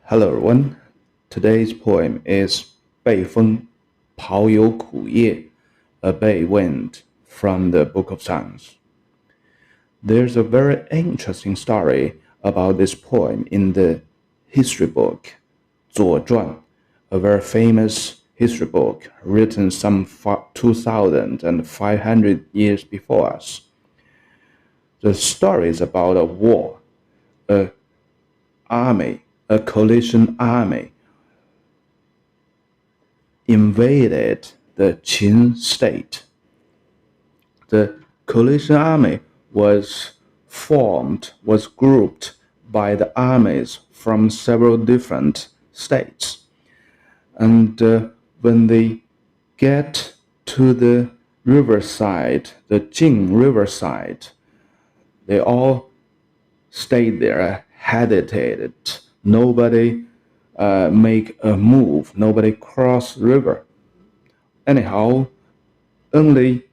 Hello everyone. Today's poem is 北风匏有苦叶 a Bei Wind from the Book of Songs. There's a very interesting story about this poem in the history book Zuozhuan, a very famous history book written some 2,500 years before us. The story is about a war, a coalition army invaded the Qin state. The coalition army was grouped by the armies from several different states. And when they get to the riverside, the Jing riverside, they all stayed there, hesitated. Nobody make a move. Nobody cross river. Anyhow, only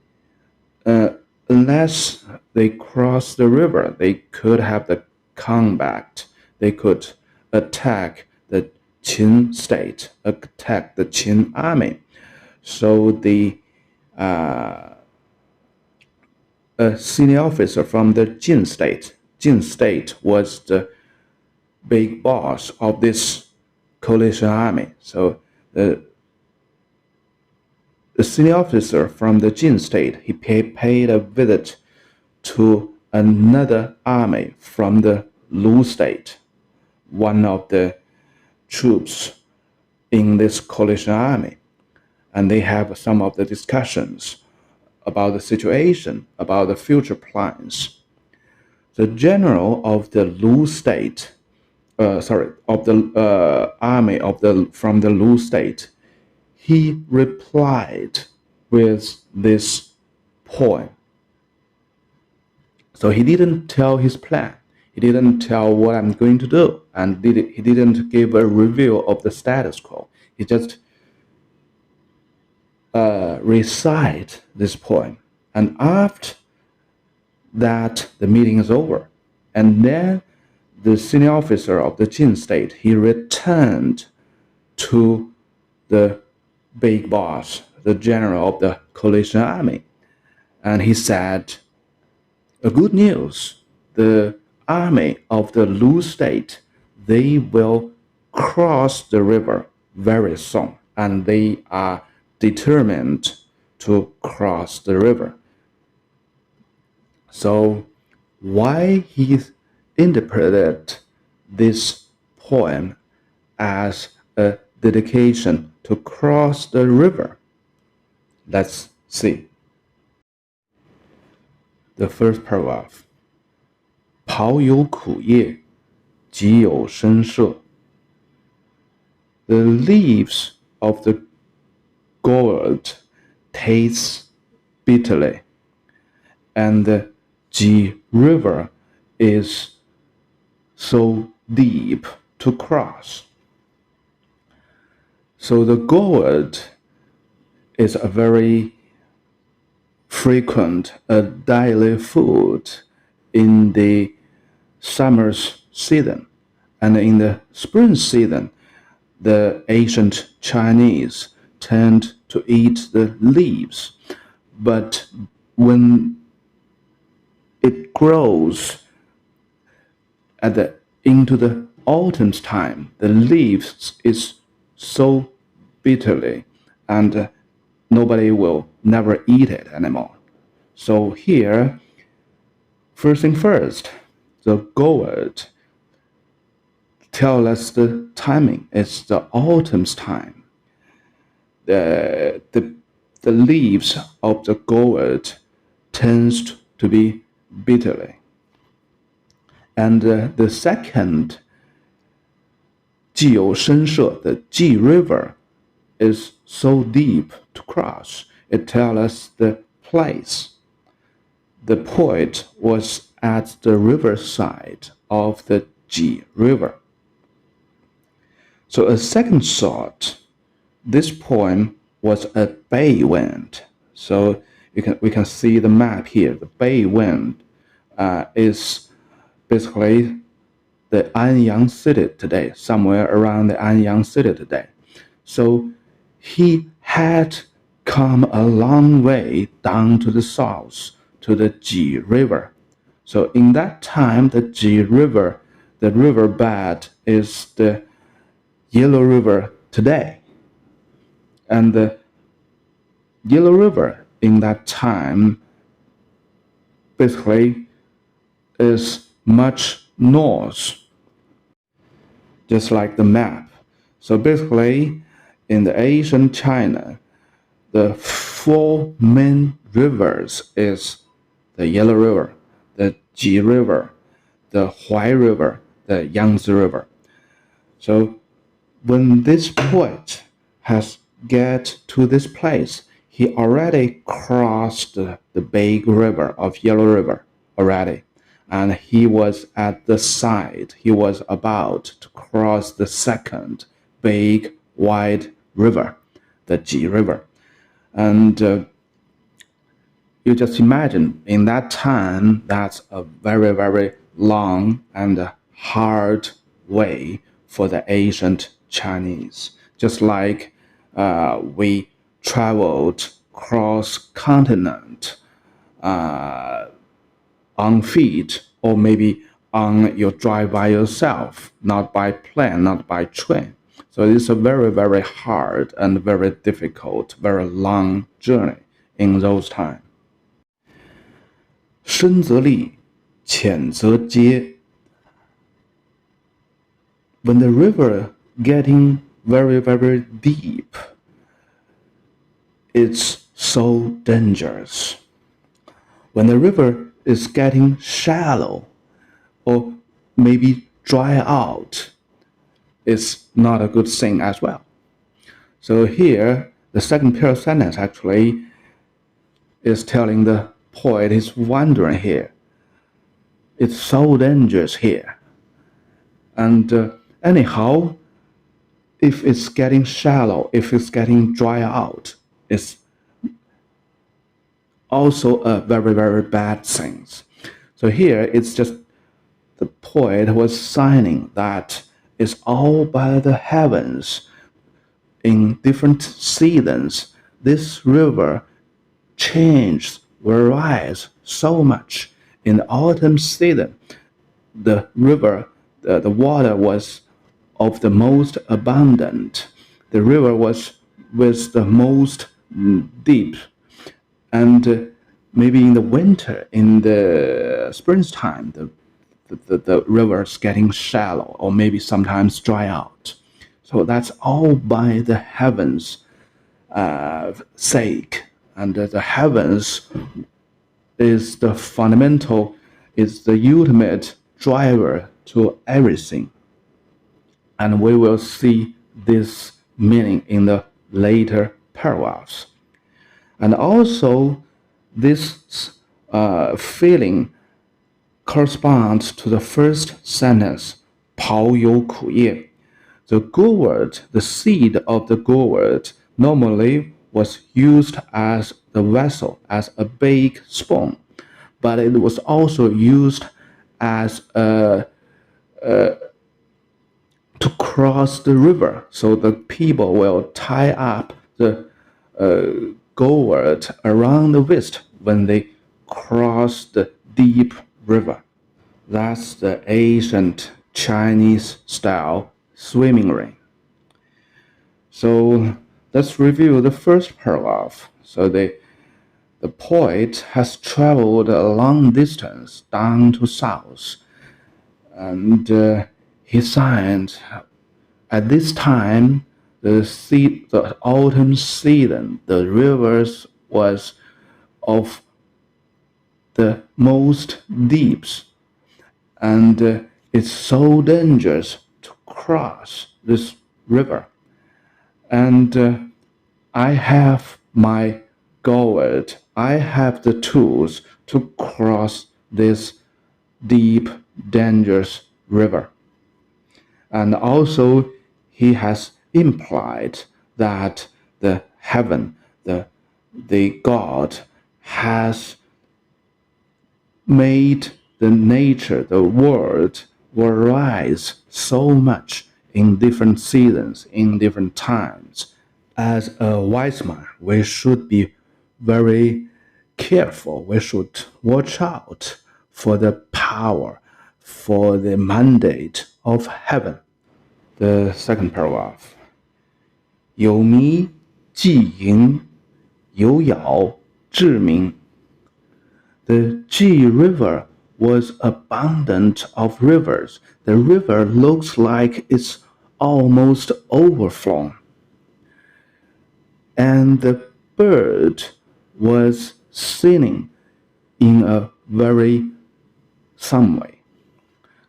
unless they cross the river, they could have the combat. They could attack the Qin state, attack the Qin army. So the a senior officer from the Jin state was the big boss of this coalition army. So the senior officer from the Jin state, he paid a visit to another army from the Lu state, one of the troops in this coalition army. And they have some of the discussions about the situation, about the future plans. The general of the Lu state, of the army from the Lu state, he replied with this poem. So he didn't tell his plan. He didn't tell what I'm going to do, and he didn't give a review of the status quo. He just recite this poem. And after that, the meeting is over. And then the senior officer of the Jin state, he returned to the big boss, the general of the coalition army. And he said, a good news, the army of the Lu state, they will cross the river very soon. And they are determined to cross the river. So why he interpreted this poem as a dedication to cross the river? Let's see. The first paragraph. 匏有苦叶，匏有深色。The leaves of the gourd taste bitterly, and the Ji river is so deep to cross. So the gourd is a very frequent, daily food in the summer season, and in the spring season, the ancient Chinese tend to eat the leaves, but when it grows into the autumn's time, the leaves is so bitterly, and nobody will never eat it anymore. So here, first thing first, the gourd tell us the timing. It's the autumn's time. The leaves of the gourd tends to be bitterly. And the second, 既有深色, the Ji river is so deep to cross. It tells us the place. The poet was at the riverside of the Ji river. So a second thought, this poem was a Bei Wind. So we can see the map here. The Bei Wind is basically the Anyang city today, somewhere around the Anyang city today. So he had come a long way down to the south to the Ji River. So in that time, the Ji River, the riverbed is the Yellow River today. And the Yellow River in that time basically is much north, just like the map. So basically, in the ancient China, the 4 main rivers is the Yellow River, the Ji River, the Huai River, the Yangtze River. So when this poet has get to this place, he already crossed the big river of Yellow River already. And he was at the side. He was about to cross the second big wide river, the Ji River. And you just imagine in that time, that's a very, very long and hard way for the ancient Chinese. Just like we traveled cross-continent on feet, or maybe on your drive by yourself, not by plane, not by train. So it's a very, very hard and very difficult, very long journey in those times. 深则利，浅则接. When the river getting very, very deep, it's so dangerous. When the river is getting shallow or maybe dry out, it's not a good thing as well. So here, the second pair of sentence actually is telling the poet is wondering here. It's so dangerous here. And anyhow, if it's getting shallow, if it's getting dry out, it's also a very, very bad thing. So here it's just the poet was signing that it's all by the heavens. In different seasons, this river changes, varies so much. In the autumn season, the river, the water was of the most abundant. The river was with the most deep. And maybe in the winter, in the springtime, the river is getting shallow or maybe sometimes dry out. So that's all by the heavens' sake. And the heavens is the fundamental, is the ultimate driver to everything. And we will see this meaning in the later paragraphs. And also, this feeling corresponds to the first sentence, 匏有苦叶. The gourd, the seed of the gourd, normally was used as the vessel, as a big spoon, but it was also used as to cross the river. So the people will tie up the gourd around the waist when they cross the deep river. That's the ancient Chinese style swimming ring. So let's review the first paragraph. So the poet has traveled a long distance down to south, and he signed at this time the autumn season, the rivers was of the most deeps, and it's so dangerous to cross this river. And I have my gourd, I have the tools to cross this deep, dangerous river. And also, he has implied that the heaven, the God, has made the nature, the world, will rise so much in different seasons, in different times. As a wise man, we should be very careful. We should watch out for the power, for the mandate of heaven. The second paragraph. 有弥既盈，有杳至明. The Ji River was abundant of rivers. The river looks like it's almost overflown. And the bird was singing in a very some way.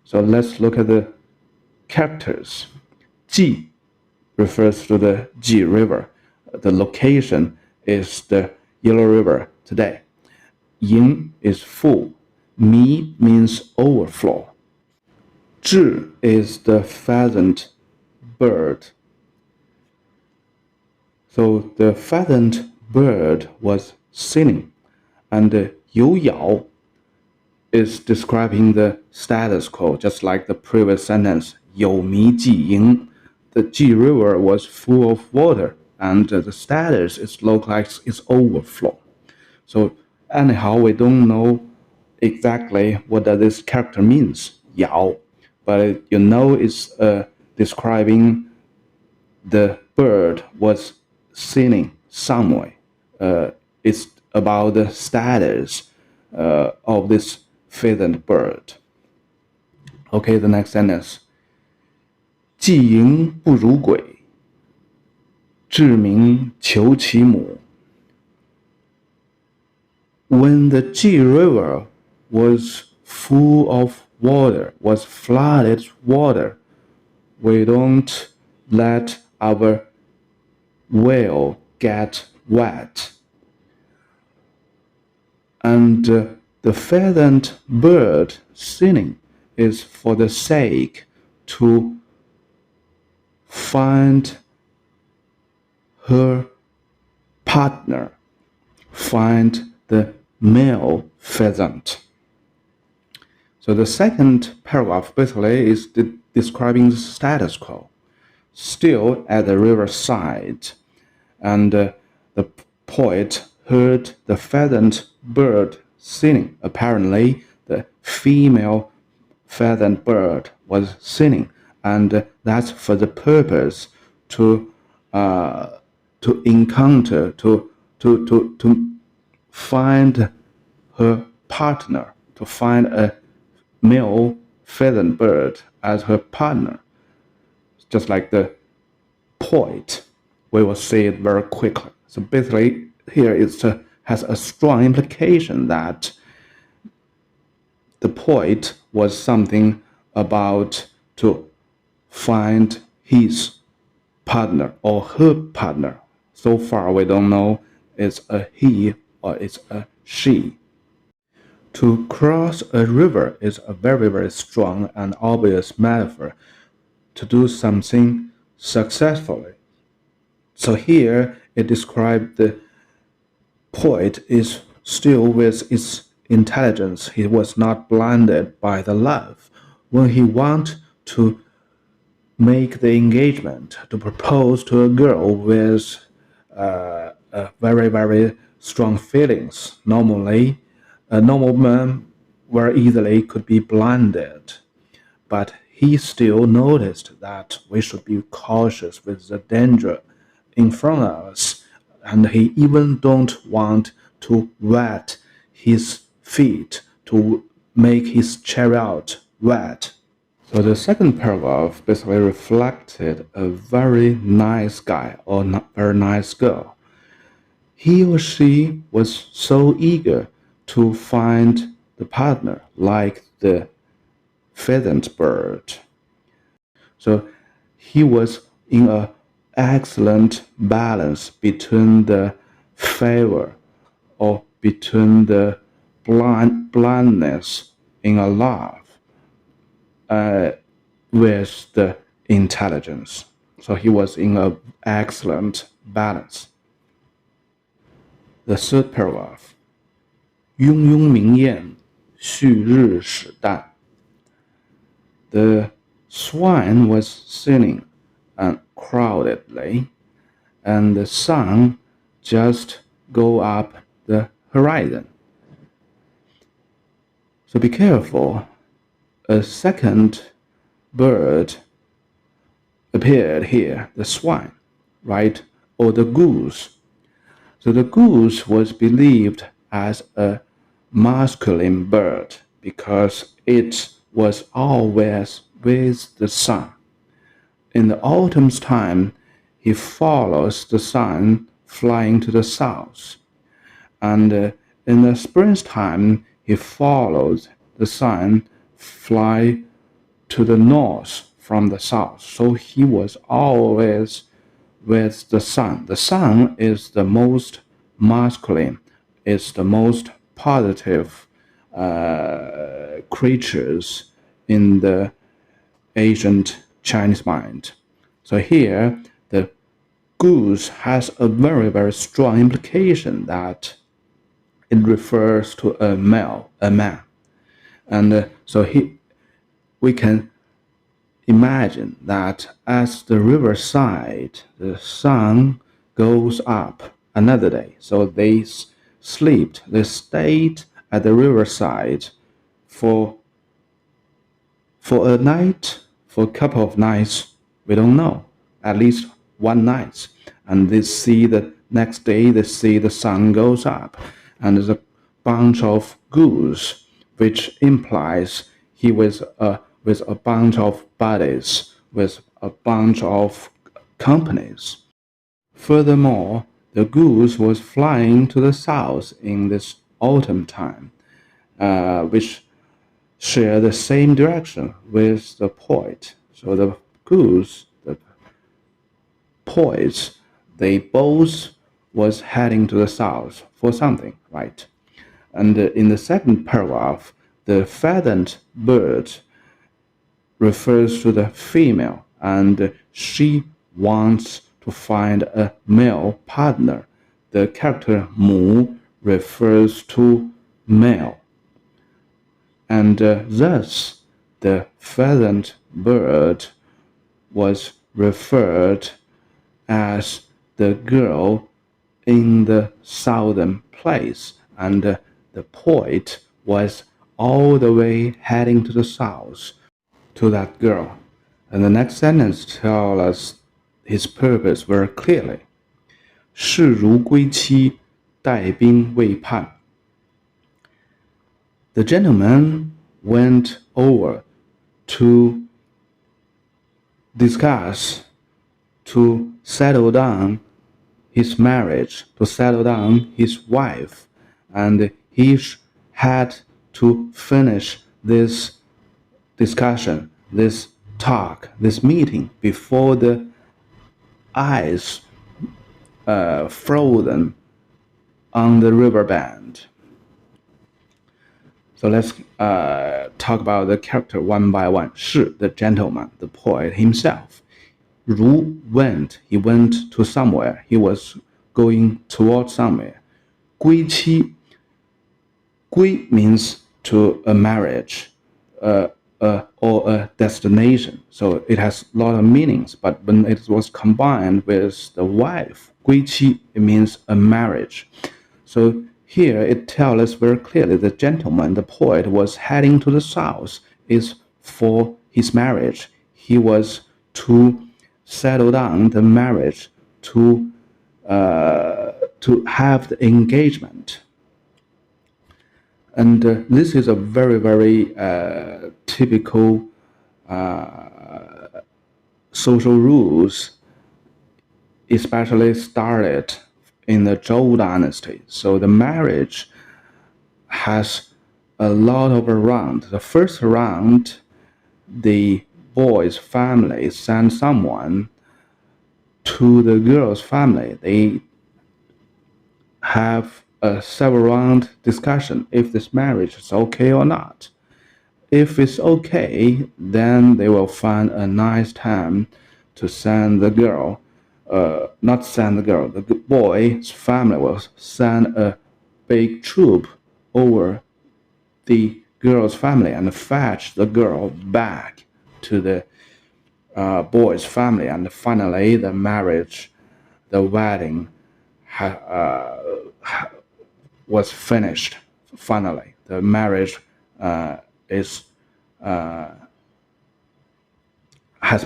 So let's look at the characters. Ji refers to the Ji River. The location is the Yellow River today. Ying is full. Mi means overflow. Zhi is the pheasant bird. So the pheasant bird was singing, and Yu Yao is describing the status quo, just like the previous sentence. 有弥既盈. The Ji River was full of water, and the status is look like it's overflow. So anyhow, we don't know exactly what that this character means, Yao, but you know it's describing the bird was singing some way. It's about the status of this pheasant bird. Okay, the next sentence. 既盈不如鬼，至明求其母. When the Ji River was full of water, was flooded water, we don't let our well get wet. And the pheasant bird singing is for the sake to find her partner, find the male pheasant. So the second paragraph basically is describing the status quo. Still at the riverside, and the poet heard the pheasant bird singing. Apparently, the female pheasant bird was singing, and that's for the purpose to encounter, to find her partner, to find a male pheasant bird as her partner. Just like the poet, we will see it very quickly. So basically, here it has a strong implication that the poet was something about to find his partner or her partner. So far, we don't know it's a he or it's a she. To cross a river is a very, very strong and obvious metaphor to do something successfully. So here it described the poet is still with its intelligence. He was not blinded by the love. When he want to make the engagement, to propose to a girl with very, very strong feelings, normally a normal man very easily could be blinded. But he still noticed that we should be cautious with the danger in front of us, and he even don't want to wet his feet, to make his chariot wet. So the second paragraph basically reflected a very nice guy or not very nice girl. He or she was so eager to find the partner like the pheasant bird. So he was in an excellent balance between the favor or between the blindness in a love with the intelligence. So he was in an excellent balance. The third paragraph. 庸庸明艳，旭日始旦. The swine was singing crowdedly, and the sun just go up the horizon. So be careful. A second bird appeared here, the swine, right? Or the goose. So the goose was believed as a masculine bird because it was always with the sun. In the autumn's time, he follows the sun flying to the south. And in the springtime, he follows the sun fly to the north from the south. So he was always with the sun. The sun is the most masculine, is the most positive creatures in the ancient Chinese mind. So here, the goose has a very, very strong implication that it refers to a male, a man. And we can imagine that as the riverside, the sun goes up another day. So they stayed at the riverside for a night, for a couple of nights, we don't know, at least one night. And they see the next day, they see the sun goes up, and there's a bunch of goose, which implies he was with a bunch of buddies, with a bunch of companies. Furthermore, the goose was flying to the south in this autumn time, which share the same direction with the poet. So the goose, the poet, they both was heading to the south for something, right? And in the second paragraph, the feathered bird refers to the female, and she wants to find a male partner. The character mu refers to male. And thus, the feathered bird was referred as the girl in the southern place, and the poet was all the way heading to the south to that girl. And the next sentence tells us his purpose very clearly. 士如归期，带兵未叛. The gentleman went over to discuss, to settle down his marriage, to settle down his wife, and he had to finish this discussion, this talk, this meeting before the ice frozen on the riverbed. So let's talk about the character one by one. 是 the gentleman, the poet himself. 如 went, he went to somewhere, he was going towards somewhere. 归期 归 means to a marriage or a destination. So it has a lot of meanings, but when it was combined with the wife, 归期, it means a marriage. So here it tells us very clearly the gentleman, the poet, was heading to the south is for his marriage. He was to settle down the marriage, to have the engagement. And this is a very, very typical social rules, especially started in the Zhou dynasty. So the marriage has a lot of round. The first round, the boy's family send someone to the girl's family. They have a several round discussion if this marriage is okay or not. If it's okay, then they will find a nice time to send the girl, not send the girl, the boy's family will send a big troop over the girl's family and fetch the girl back to the boy's family, and finally the marriage, the wedding was finished. Finally, the marriage has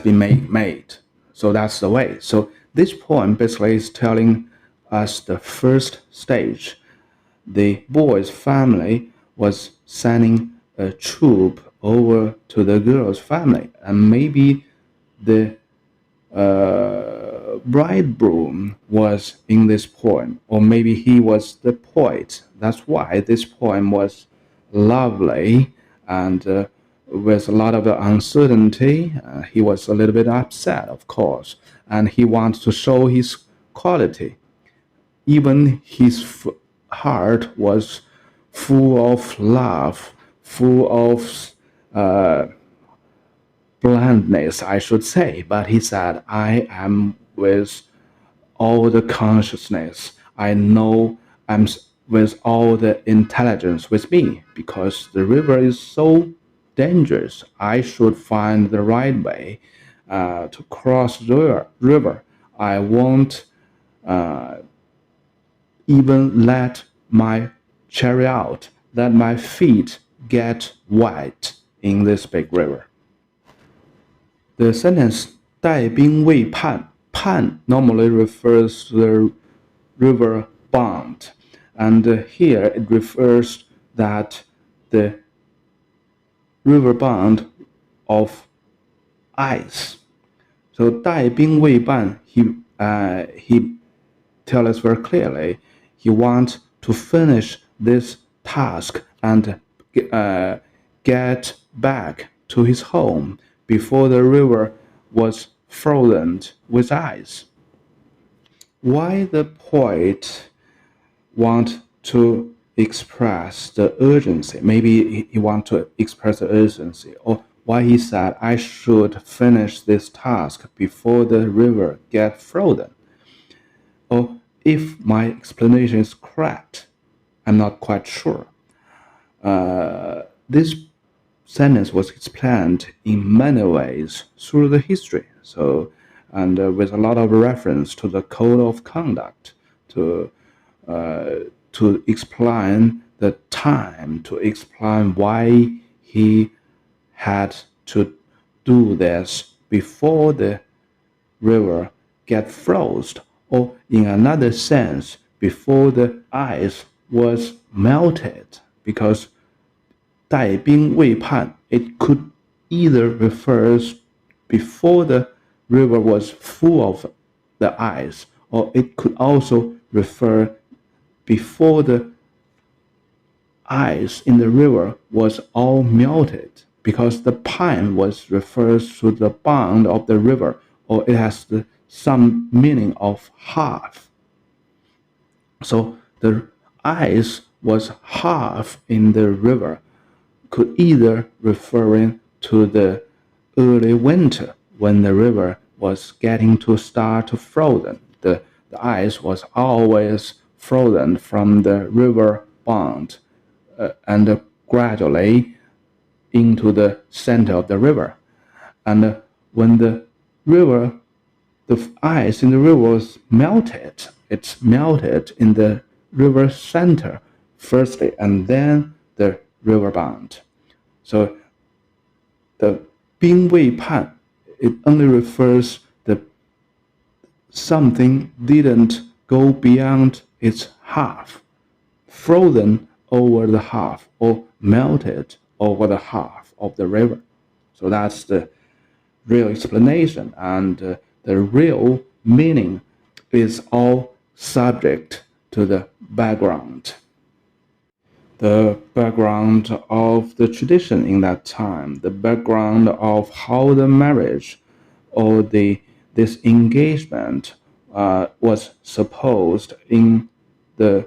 been made. So that's the way. So this poem basically is telling us the first stage. The boy's family was sending a troop over to the girl's family, and maybe the bridegroom was in this poem, or maybe he was the poet. That's why this poem was lovely and with a lot of uncertainty. He was a little bit upset, of course, and he wanted to show his quality. Even his heart was full of love, full of blandness, I should say. But he said, I am with all the consciousness. I know I'm with all the intelligence with me, because the river is so dangerous. I should find the right way to cross the river. I won't even let my chariot, let my feet get wet in this big river. The sentence 带兵未判, pan normally refers to the river bound, and here it refers that the river bound of ice. So 带兵未办, he tells us very clearly he wants to finish this task and get back to his home before the river was frozen with ice. Why the poet want to express the urgency? Maybe he want to express the urgency, or why he said, I should finish this task before the river get frozen. Or if my explanation is correct, I'm not quite sure. This sentence was explained in many ways through the history. So, and with a lot of reference to the code of conduct, to explain the time, to explain why he had to do this before the river get frozen, or in another sense, before the ice was melted, because 带兵未判, it could either refers before the river was full of the ice, or it could also refer before the ice in the river was all melted, because the pine was refers to the bound of the river, or it has some meaning of half. So the ice was half in the river, could either referring to the early winter when the river was getting to start to frozen. The ice was always frozen from the river bound and gradually into the center of the river. And when the ice in the river was melted, it's melted in the river center firstly, and then the river bound. So the 兵未判, it only refers that something didn't go beyond its half, frozen over the half, or melted over the half of the river. So that's the real explanation, and the real meaning is all subject to the background. The background of the tradition in that time, the background of how the marriage or this engagement was supposed in the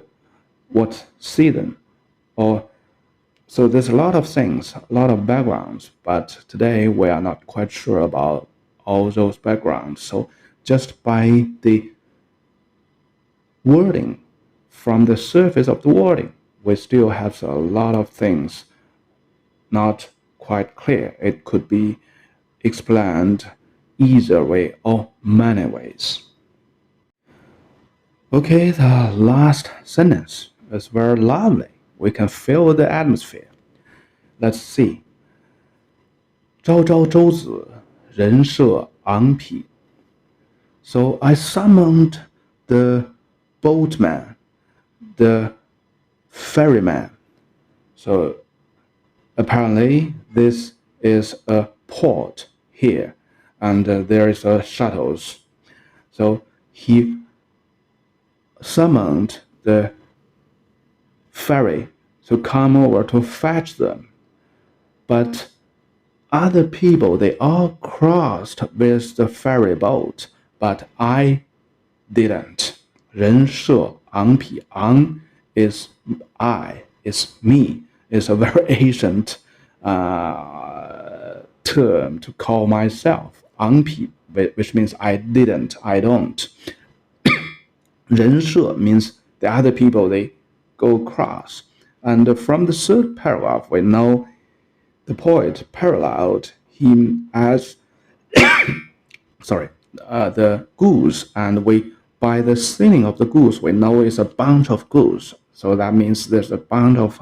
what season, or so there's a lot of things, a lot of backgrounds, but today we are not quite sure about all those backgrounds. So just by the wording, from the surface of the wording, we still have a lot of things not quite clear. It could be explained either way or many ways. Okay, the last sentence is very lovely. We can feel the atmosphere. Let's see. 朝朝舟子，人设昂匹. So I summoned the boatman, the ferryman. So apparently this is a port here, and there is a shuttles. So he summoned the ferry to come over to fetch them. But other people, they all crossed with the ferry boat, but I didn't. 人设昂匹, ang is I, is me. It's a very ancient term to call myself. 昂匹, which means I didn't, I don't. 人设 means the other people, they go across. And from the third paragraph, we know the poet paralleled him as the goose, and by the singing of the goose, we know it's a bunch of goose. So that means there's a bunch of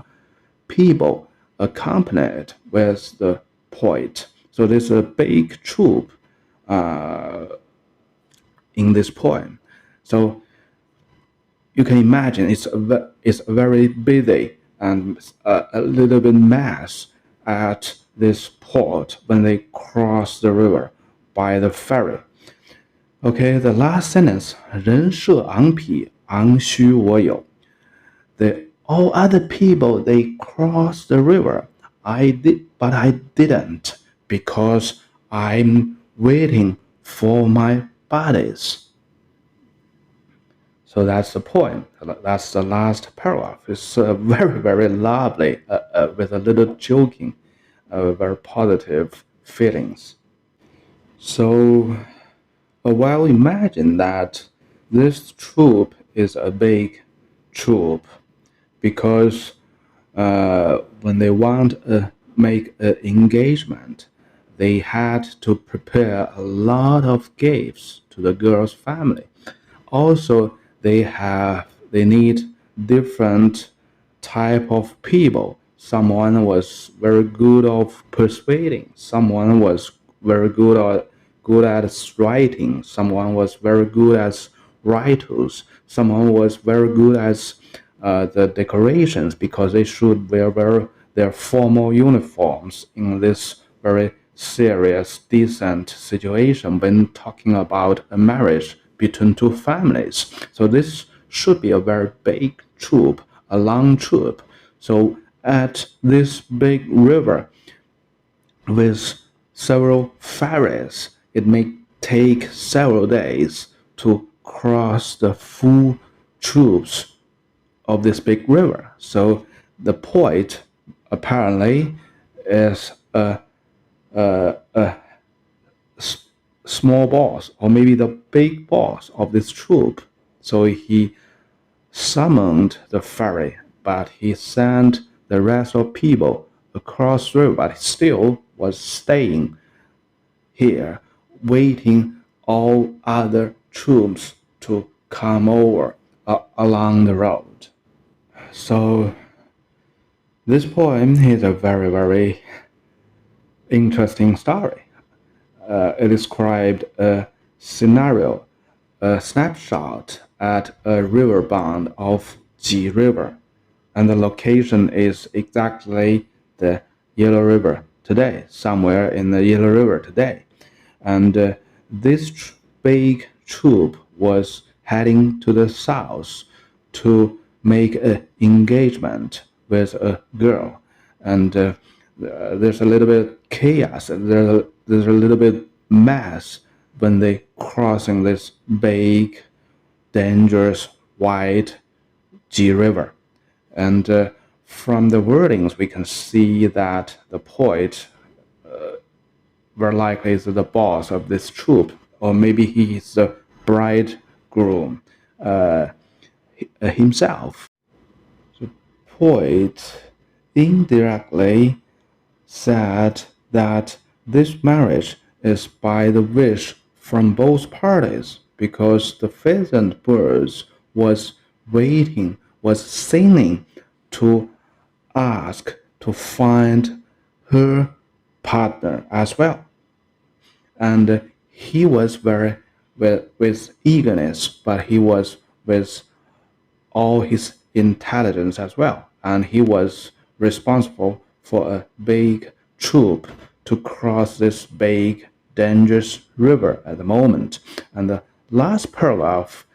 people accompanied with the poet. So there's a big troop in this poem. So you can imagine it's very busy and a little bit mass at this port when they cross the river by the ferry. Okay, the last sentence, 人设昂匹，昂须我有. All other people, they crossed the river. But I didn't, because I'm waiting for my buddies. So that's the poem. That's the last paragraph. It's very, very lovely, with a little joking, very positive feelings. So, well, imagine that this troop is a big troop, because when they want to make an engagement, they had to prepare a lot of gifts to the girl's family. Also, they need different type of people. Someone was very good of persuading. Someone was very good at writing. Someone was very good at writers. Someone was very good at the decorations, because they should wear their formal uniforms in this very serious, decent situation when talking about a marriage between two families. So this should be a very big troop, a long troop. So at this big river with several ferries, it may take several days to cross the full troops of this big river. So the poet apparently is a small boss, or maybe the big boss of this troop. So he summoned the ferry, but he sent the rest of people across the river, but he still was staying here, waiting all other troops to come over along the road. So this poem is a very, very interesting story. It described a scenario, a snapshot at a riverband of Ji River, and the location is exactly the Yellow River today, somewhere in the Yellow River today. And this big troop was heading to the south to make an engagement with a girl. And there's a little bit chaos, and there's a little bit mess when they crossing this big, dangerous, wide Ji River. And from the wordings, we can see that the poet very likely is the boss of this troop, or maybe he is the bridegroom himself. The poet indirectly said that this marriage is by the wish from both parties, because the pheasant birds was waiting, was singing to ask to find her partner as well. And he was very with eagerness, but he was with all his intelligence as well. And he was responsible for a big troop to cross this big, dangerous river at the moment. And the last paragraph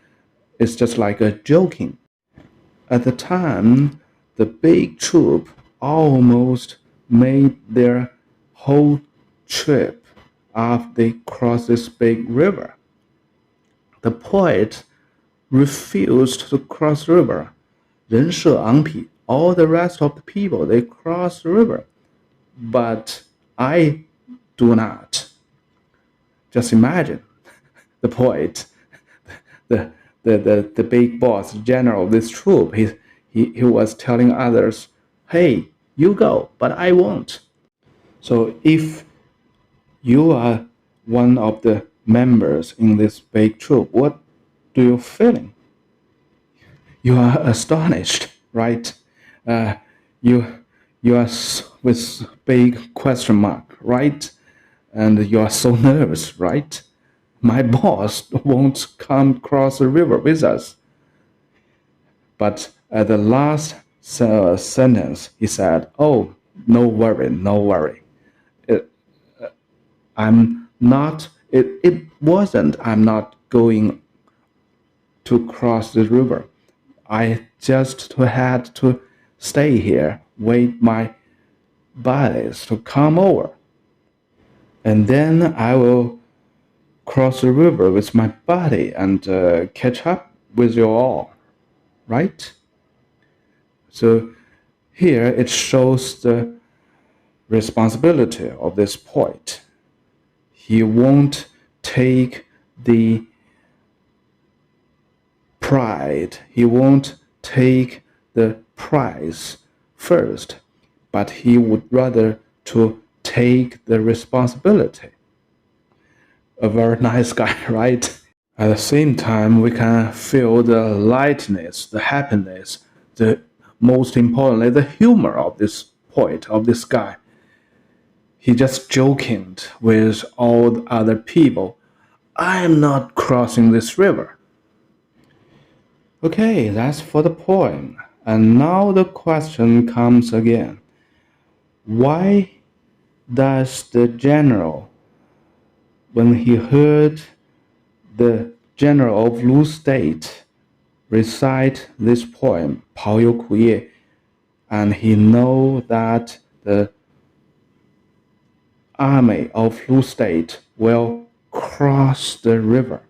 is just like a joking. At the time, the big troop almost made their whole trip after they crossed this big river. The poet refused to cross the river. 人设昂匹, all the rest of the people, they crossed the river. But I do not. Just imagine the poet, the big boss, general of this troop, he was telling others, hey, you go, but I won't. So if you are one of the members in this big troop, what do you feeling? You are astonished, right? You are with big question mark, right? And you are so nervous, right? My boss won't come cross the river with us. But at the last sentence, he said, oh, no worry, no worry. I'm not going to cross the river. I just had to stay here, wait my buddies to come over. And then I will cross the river with my buddy and catch up with you all, right? So here it shows the responsibility of this poet. He won't take the pride, he won't take the prize first, but he would rather to take the responsibility. A very nice guy, right? At the same time, we can feel the lightness, the happiness, most importantly, the humor of this poet, of this guy. He just joking with all the other people. I am not crossing this river. Okay, that's for the poem. And now the question comes again. Why does the general, when he heard the general of Lu State recite this poem, 匏有苦叶, and he know that the army of Lu State will cross the river?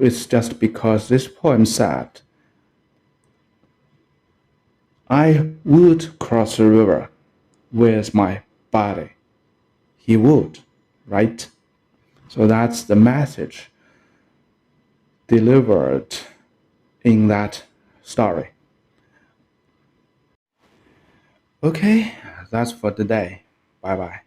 It's just because this poem said, I would cross the river with my body. He would, right? So that's the message delivered in that story. Okay, that's for today. Bye-bye.